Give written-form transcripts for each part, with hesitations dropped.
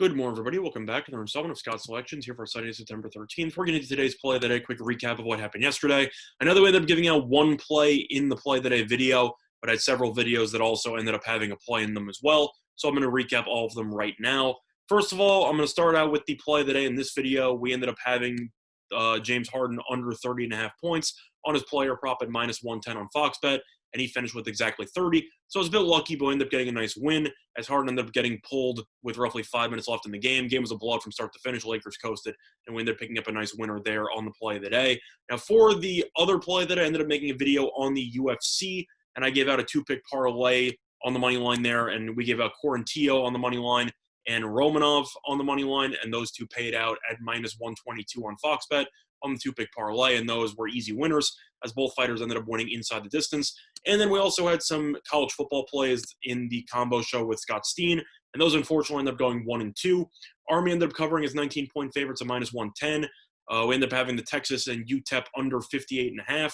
Good morning, everybody. Welcome back to another installment of Scott's Selections here for Sunday, September 13th. We're getting into today's play of the day. Quick recap of what happened yesterday. I know that we ended up giving out one play in the play of the day video, but I had several videos that also ended up having a play in them as well. So I'm going to recap all of them right now. First of all, I'm going to start out with the play of the day. In this video, we ended up having James Harden under 30.5 points on his player prop at -110 on Fox Bet, and he finished with exactly 30. So I was a bit lucky, but ended up getting a nice win as Harden ended up getting pulled with roughly 5 minutes left in the game. Game was a blowout from start to finish. Lakers coasted, and we ended up picking up a nice winner there on the play of the day. Now, for the other play that I ended up making a video on the UFC, and I gave out a two-pick parlay on the money line there, and we gave out Quarantillo on the money line and Romanov on the money line, and those two paid out at -122 on Fox Bet on the two-pick parlay, and those were easy winners as both fighters ended up winning inside the distance. And then we also had some college football plays in the combo show with Scott Steen, and those unfortunately ended up going 1 and 2. Army ended up covering as 19-point favorites at -110. We ended up having the Texas and UTEP under 58.5.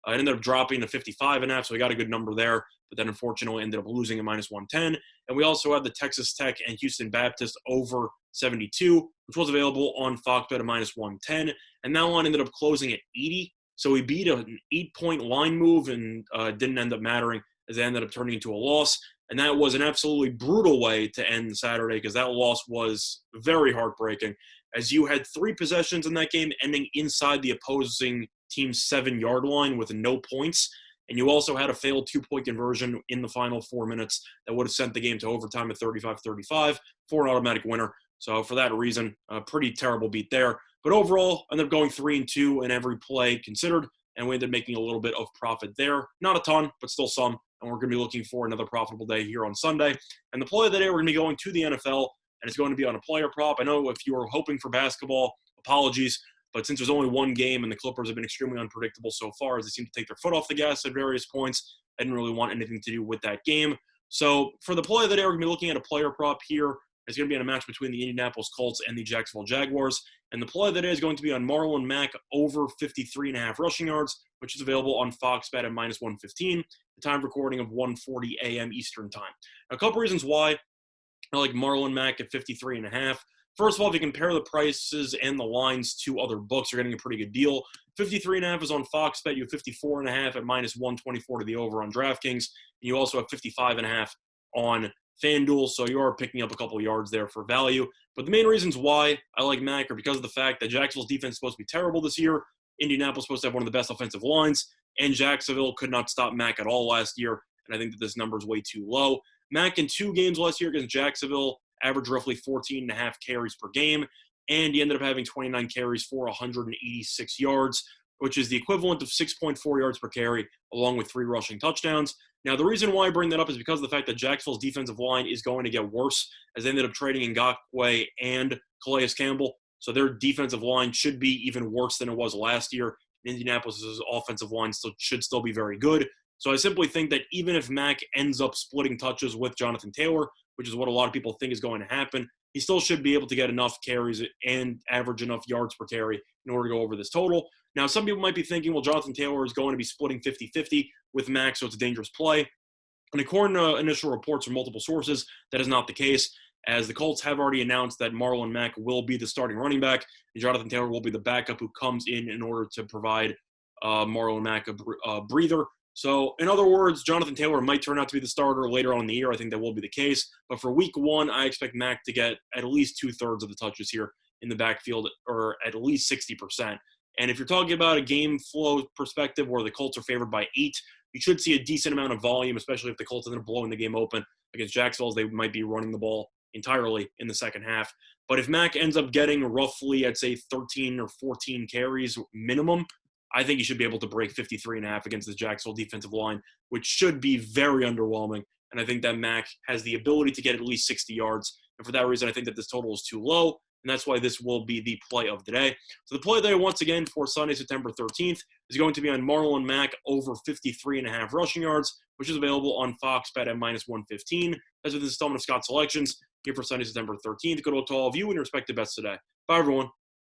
It ended up dropping to 55.5, so we got a good number there, but then unfortunately ended up losing at -110. And we also had the Texas Tech and Houston Baptist over 72, which was available on Fox Bet at -110. And that line ended up closing at 80. So we beat an 8-point line move and didn't end up mattering as it ended up turning into a loss. And that was an absolutely brutal way to end Saturday because that loss was very heartbreaking as you had 3 possessions in that game ending inside the opposing team's 7-yard line with no points. And you also had a failed 2-point conversion in the final 4 minutes that would have sent the game to overtime at 35-35 for an automatic winner. So for that reason, a pretty terrible beat there. But overall, ended up going 3 and 2 in every play considered, and we ended up making a little bit of profit there. Not a ton, but still some. And we're going to be looking for another profitable day here on Sunday. And the play of the day, we're going to be going to the NFL, and it's going to be on a player prop. I know if you were hoping for basketball, apologies. But since there's only one game and the Clippers have been extremely unpredictable so far as they seem to take their foot off the gas at various points, I didn't really want anything to do with that game. So for the play of the day, we're going to be looking at a player prop here. It's going to be in a match between the Indianapolis Colts and the Jacksonville Jaguars. And the play of the day is going to be on Marlon Mack over 53.5 rushing yards, which is available on Fox Bet at -115. The time of recording of 1:40 a.m. Eastern time. Now, a couple reasons why I like Marlon Mack at 53.5. First of all, if you compare the prices and the lines to other books, you're getting a pretty good deal. 53.5 is on Fox Bet. You have 54.5 at -124 to the over on DraftKings. And you also have 55.5 on FanDuel, so you are picking up a couple of yards there for value. But the main reasons why I like Mack are because of the fact that Jacksonville's defense is supposed to be terrible this year. Indianapolis is supposed to have one of the best offensive lines, and Jacksonville could not stop Mack at all last year, and I think that this number is way too low. Mack in 2 games last year against Jacksonville averaged roughly 14.5 carries per game, and he ended up having 29 carries for 186 yards, which is the equivalent of 6.4 yards per carry, along with 3 rushing touchdowns. Now, the reason why I bring that up is because of the fact that Jacksonville's defensive line is going to get worse as they ended up trading Ngakoue and Calais Campbell. So their defensive line should be even worse than it was last year. Indianapolis' offensive line should still be very good. So I simply think that even if Mack ends up splitting touches with Jonathan Taylor, which is what a lot of people think is going to happen, he still should be able to get enough carries and average enough yards per carry in order to go over this total. Now, some people might be thinking, well, Jonathan Taylor is going to be splitting 50-50 with Mack, so it's a dangerous play. And according to initial reports from multiple sources, that is not the case, as the Colts have already announced that Marlon Mack will be the starting running back, and Jonathan Taylor will be the backup who comes in order to provide Marlon Mack a breather. So, in other words, Jonathan Taylor might turn out to be the starter later on in the year. I think that will be the case. But for week 1, I expect Mack to get at least 2/3 of the touches here in the backfield, or at least 60%. And if you're talking about a game flow perspective where the Colts are favored by 8, you should see a decent amount of volume, especially if the Colts end up blowing the game open against Jacksonville. They might be running the ball entirely in the second half. But if Mack ends up getting roughly, I'd say, 13 or 14 carries minimum, I think he should be able to break 53.5 against the Jacksonville defensive line, which should be very underwhelming. And I think that Mack has the ability to get at least 60 yards. And for that reason, I think that this total is too low. And that's why this will be the play of the day. So the play of the day, once again, for Sunday, September 13th, is going to be on Marlon Mack over 53.5 rushing yards, which is available on Fox Bet at -115. That's with this installment of Scott Selections here for Sunday, September 13th. Good luck to all of you and your respective bets today. Bye, everyone.